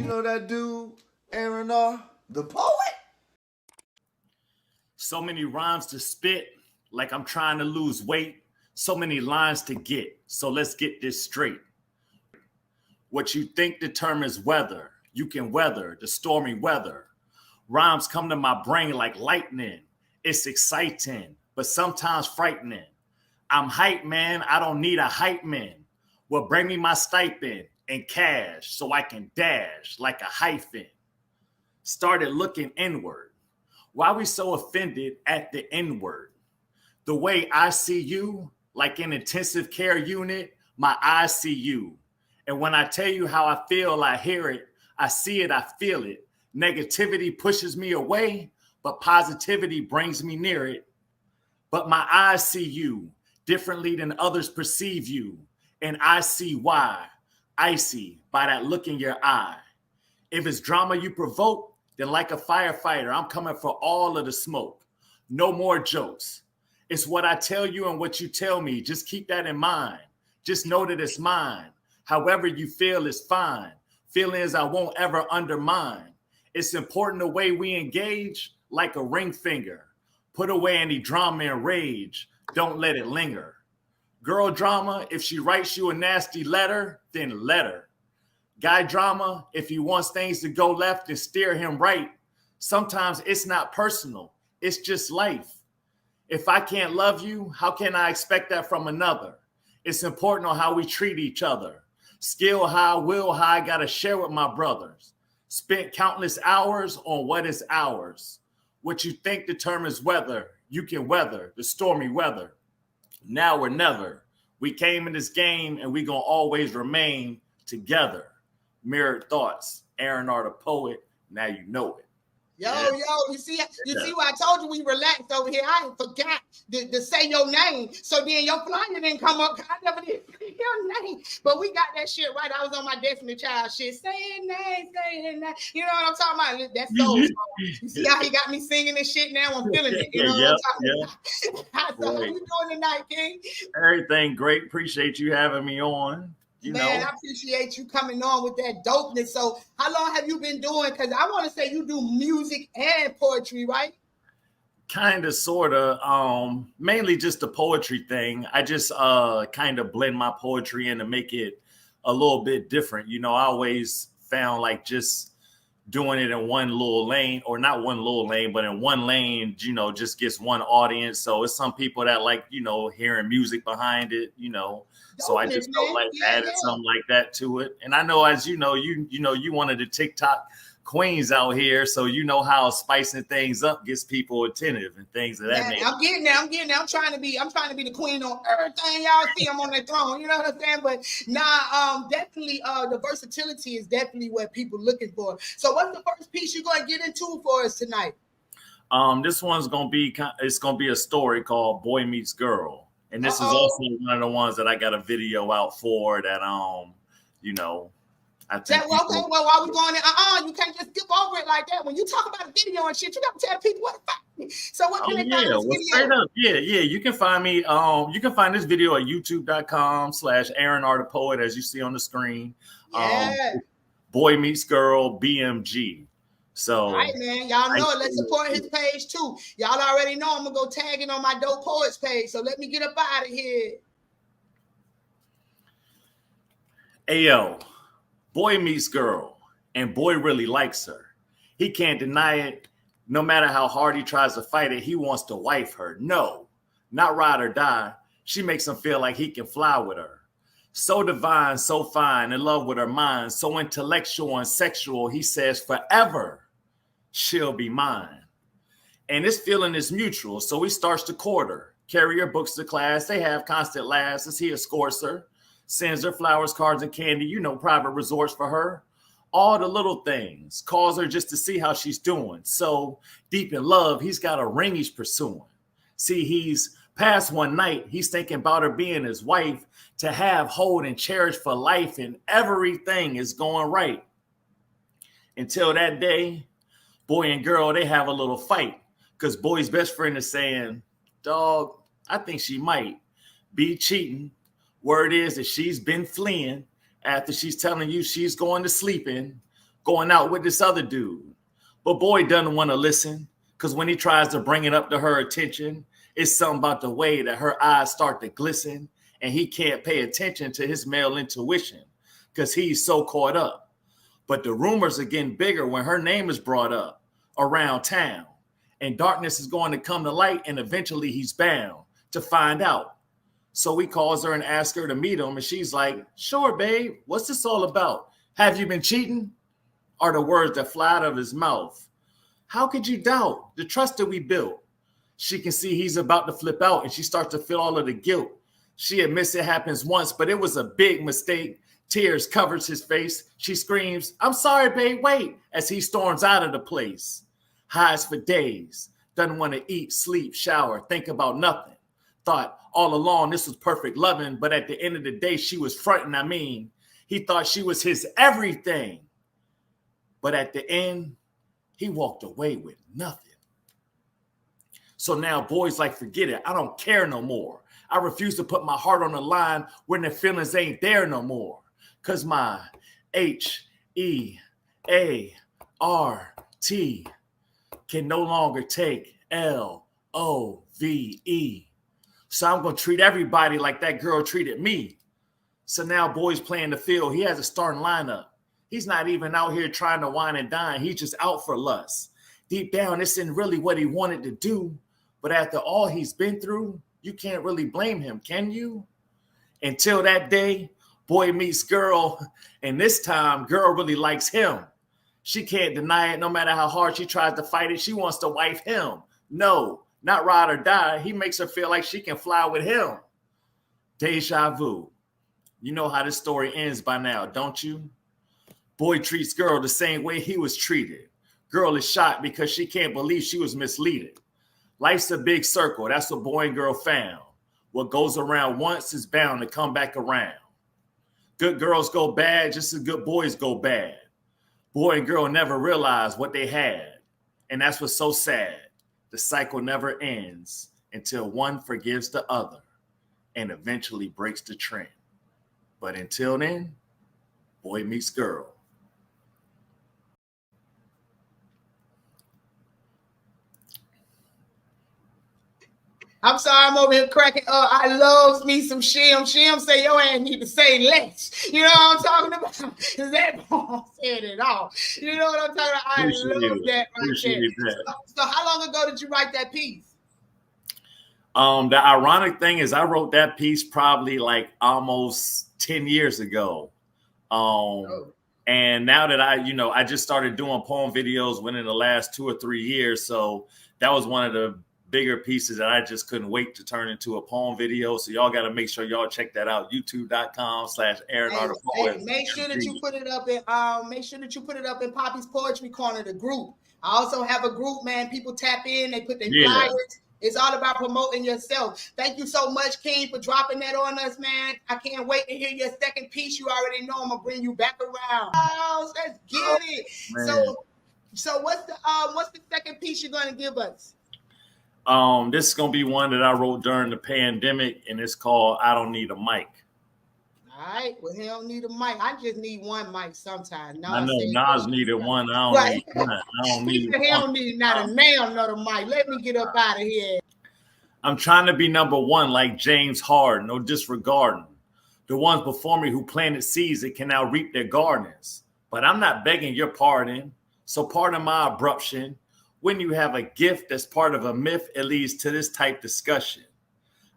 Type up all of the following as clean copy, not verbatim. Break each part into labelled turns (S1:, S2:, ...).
S1: You know that dude, Aaron R, the poet?
S2: So many rhymes to spit, like I'm trying to lose weight. So many lines to get, so let's get this straight. What you think determines whether you can weather the stormy weather. Rhymes come to my brain like lightning. It's exciting, but sometimes frightening. I'm hype, man. I don't need a hype man. Well, bring me my stipend and cash so I can dash like a hyphen. Started looking inward. Why we so offended at the N-word? The way I see you, like an intensive care unit, my eyes see you. And when I tell you how I feel, I hear it, I see it, I feel it. Negativity pushes me away, but positivity brings me near it. But my eyes see you differently than others perceive you. And I see why. Icy by that look in your eye. If it's drama you provoke, then like a firefighter, I'm coming for all of the smoke. No more jokes. It's what I tell you and what you tell me. Just keep that in mind. Just know that it's mine. However you feel is fine. Feelings I won't ever undermine. It's important the way we engage, like a ring finger. Put away any drama and rage. Don't let it linger. Girl drama, if she writes you a nasty letter, then let her. Guy drama, if he wants things to go left, then steer him right. Sometimes it's not personal. It's just life. If I can't love you, how can I expect that from another? It's important on how we treat each other. Skill high, will high, gotta share with my brothers. Spent countless hours on what is ours. What you think determines whether you can weather the stormy weather. Now or never. We came in this game and we gonna always remain together. Mirrored thoughts. Aaron R, the poet. Now you know it.
S3: Yo, you see what I told you we relaxed over here. I forgot to say your name. So then your flyer didn't come up. I never did say your name. But we got that shit right. I was on my Destiny Child shit. Say his name, say his name. You know what I'm talking about? That's so. You see how he got me singing this shit now? I'm feeling it. You know what I'm talking about? So how you doing tonight, King?
S2: Everything great. Appreciate you having me on.
S3: Man, I appreciate you coming on with that dopeness. So how long have you been doing? Because I want to say you do music and poetry, right?
S2: Kind of, sort of. Mainly just the poetry thing. I just kind of blend my poetry in to make it a little bit different. You know, I always found like just doing it in one little lane, or not one little lane, but in one lane, you know, just gets one audience. So it's some people that like, you know, hearing music behind it, you know. So I just felt like added something like that to it. And I know, as you know, you one of the TikTok queens out here, so you know how spicing things up gets people attentive and things of that nature.
S3: I'm getting there. I'm trying to be the queen on everything y'all see. I'm on that throne. You know what I'm saying? But definitely the versatility is definitely what people looking for. So what's the first piece you're gonna get into for us tonight?
S2: This one's gonna be a story called Boy Meets Girl. And this is also one of the ones that I got a video out for that, you know, I think.
S3: Well, while we're going in, you can't just skip over it like that. When you talk about a video and shit, you got to tell people what to find me. So what can they find this video?
S2: Straight up, yeah. You can find me. You can find this video at youtube.com/Aaron R the Poet, as you see on the screen. Boy Meets Girl, BMG. So,
S3: all right, man. Y'all know it. Let's support his page too. Y'all already know I'm gonna go tag it on my Dope Poets page. So let me get up out of here.
S2: Ayo, boy meets girl, and boy really likes her. He can't deny it. No matter how hard he tries to fight it, he wants to wife her. No, not ride or die. She makes him feel like he can fly with her. So divine, so fine, in love with her mind, so intellectual and sexual, he says forever she'll be mine. And this feeling is mutual, so he starts to court her. Carry her books to class, they have constant laughs as he escorts her. Sends her flowers, cards, and candy, you know, private resorts for her. All the little things, calls her just to see how she's doing. So deep in love, he's got a ring he's pursuing. See, he's past one night, he's thinking about her being his wife, to have, hold, and cherish for life, and everything is going right. Until that day, boy and girl, they have a little fight, because boy's best friend is saying, dog, I think she might be cheating. Word is that she's been fleeing after she's telling you she's going to sleep in. going out with this other dude. But boy doesn't want to listen, because when he tries to bring it up to her attention, it's something about the way that her eyes start to glisten, and he can't pay attention to his male intuition because he's so caught up. But the rumors are getting bigger when her name is brought up around town, and darkness is going to come to light, and eventually he's bound to find out. So he calls her and asks her to meet him, and she's like, sure, babe, what's this all about? Have you been cheating? Are the words that fly out of his mouth. How could you doubt the trust that we built? She can see he's about to flip out, and she starts to feel all of the guilt. She admits it happens once, but it was a big mistake. Tears covers his face. She screams, I'm sorry, babe, wait, as he storms out of the place. Hides for days, doesn't want to eat, sleep, shower, think about nothing. Thought all along this was perfect loving, but at the end of the day, she was fronting. I mean, he thought she was his everything. But at the end, he walked away with nothing. So now boys like, forget it. I don't care no more. I refuse to put my heart on the line when the feelings ain't there no more. Because my HEART can no longer take LOVE. So I'm going to treat everybody like that girl treated me. So now boys playing the field. He has a starting lineup. He's not even out here trying to wine and dine. He's just out for lust. Deep down, this isn't really what he wanted to do. But after all he's been through, you can't really blame him, can you? Until that day, boy meets girl. And this time, girl really likes him. She can't deny it no matter how hard she tries to fight it. She wants to wife him. No, not ride or die. He makes her feel like she can fly with him. Deja vu. You know how this story ends by now, don't you? Boy treats girl the same way he was treated. Girl is shocked because she can't believe she was misleaded. Life's a big circle. That's what boy and girl found. What goes around once is bound to come back around. Good girls go bad just as good boys go bad. Boy and girl never realized what they had. And that's what's so sad. The cycle never ends until one forgives the other and eventually breaks the trend. But until then, boy meets girl.
S3: I'm sorry, I'm over here cracking up. I loves me some Shim. Shim say your ass need to say less. You know what I'm talking about? Because that boy said it all. You know what I'm talking about? I love that right there. So how long ago did you write that piece?
S2: The ironic thing is I wrote that piece probably like almost 10 years ago. And now that I just started doing poem videos within the last 2 or 3 years. So that was one of the bigger pieces that I just couldn't wait to turn into a poem video. So y'all got to make sure y'all check that out. YouTube.com/AaronRThePoet.
S3: Make sure that you put it up in Papi's Poetry Corner, the group. I also have a group, man. People tap in, they put their flyers. It's all about promoting yourself. Thank you so much, King, for dropping that on us, man. I can't wait to hear your second piece. You already know I'm gonna bring you back around. Oh, let's get it. Man. So what's the second piece you're gonna give us?
S2: This is gonna be one that I wrote during the pandemic, and it's called "I Don't Need a Mic."
S3: All right. Well, he don't need a mic. I just need one mic sometimes.
S2: I know Nas needed one. I don't need one. I don't need one.
S3: He don't need not a nail, not a mic. Let me get up out of here.
S2: I'm trying to be number one like James Harden, no disregarding the ones before me who planted seeds that can now reap their gardens. But I'm not begging your pardon. So pardon my abruption. When you have a gift that's part of a myth, it leads to this type discussion.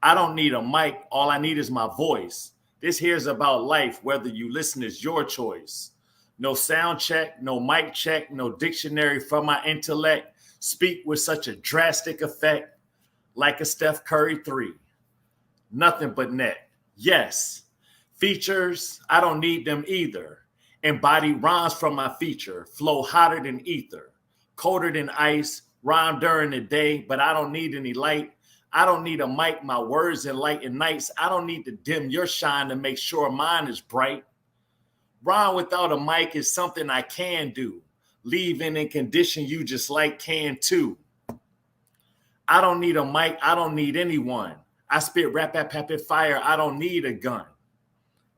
S2: I don't need a mic. All I need is my voice. This here's about life. Whether you listen is your choice. No sound check, no mic check, no dictionary from my intellect. Speak with such a drastic effect, like a Steph Curry 3. Nothing but net. Yes. Features, I don't need them either. Embody rhymes from my feature. Flow hotter than ether. Colder than ice. Rhyme during the day, but I don't need any light. I don't need a mic. My words enlighten nights. I don't need to dim your shine to make sure mine is bright. Rhyme without a mic is something I can do. Leaving and condition you just like can too. I don't need a mic. I don't need anyone. I spit rapid fire. I don't need a gun.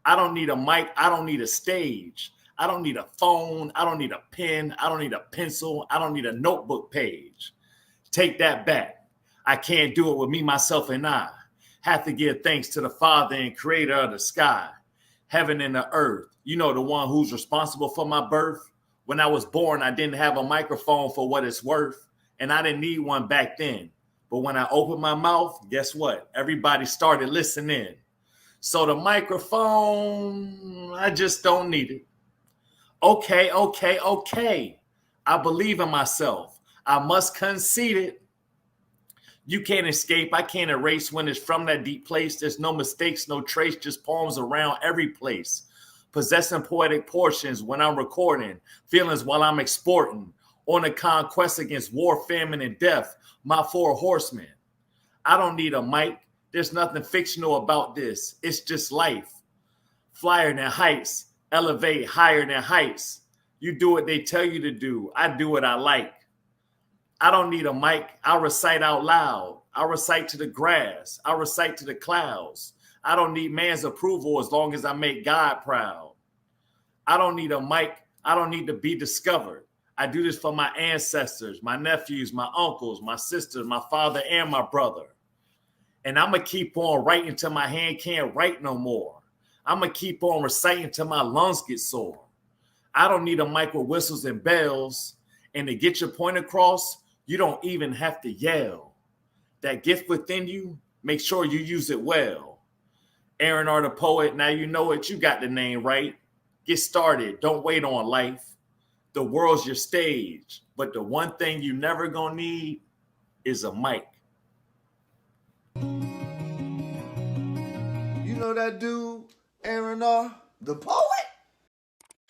S2: I don't need a mic. I don't need a stage. I don't need a phone. I don't need a pen. I don't need a pencil. I don't need a notebook page. Take that back. I can't do it with me, myself, and I. Have to give thanks to the Father and Creator of the sky, heaven and the earth. You know, the one who's responsible for my birth. When I was born, I didn't have a microphone for what it's worth, and I didn't need one back then. But when I opened my mouth, guess what? Everybody started listening. So the microphone, I just don't need it. Okay. I believe in myself. I must concede it. You can't escape. I can't erase when it's from that deep place. There's no mistakes, no trace, just poems around every place. Possessing poetic portions when I'm recording, feelings while I'm exporting. On a conquest against war, famine, and death, my 4 horsemen. I don't need a mic. There's nothing fictional about this. It's just life. Flyer than heights, elevate higher than heights. You do what they tell you to do. I do what I like. I don't need a mic. I recite out loud. I recite to the grass. I recite to the clouds. I don't need man's approval as long as I make God proud. I don't need a mic. I don't need to be discovered. I do this for my ancestors, my nephews, my uncles, my sisters, my father, and my brother. And I'm going to keep on writing till my hand can't write no more. I'm going to keep on reciting till my lungs get sore. I don't need a mic with whistles and bells. And to get your point across, you don't even have to yell. That gift within you, make sure you use it well. Aaron R. the Poet, now you know it, you got the name right. Get started, don't wait on life. The world's your stage, but the one thing you never gonna need is a mic.
S1: You know that dude, Aaron R, the Poet?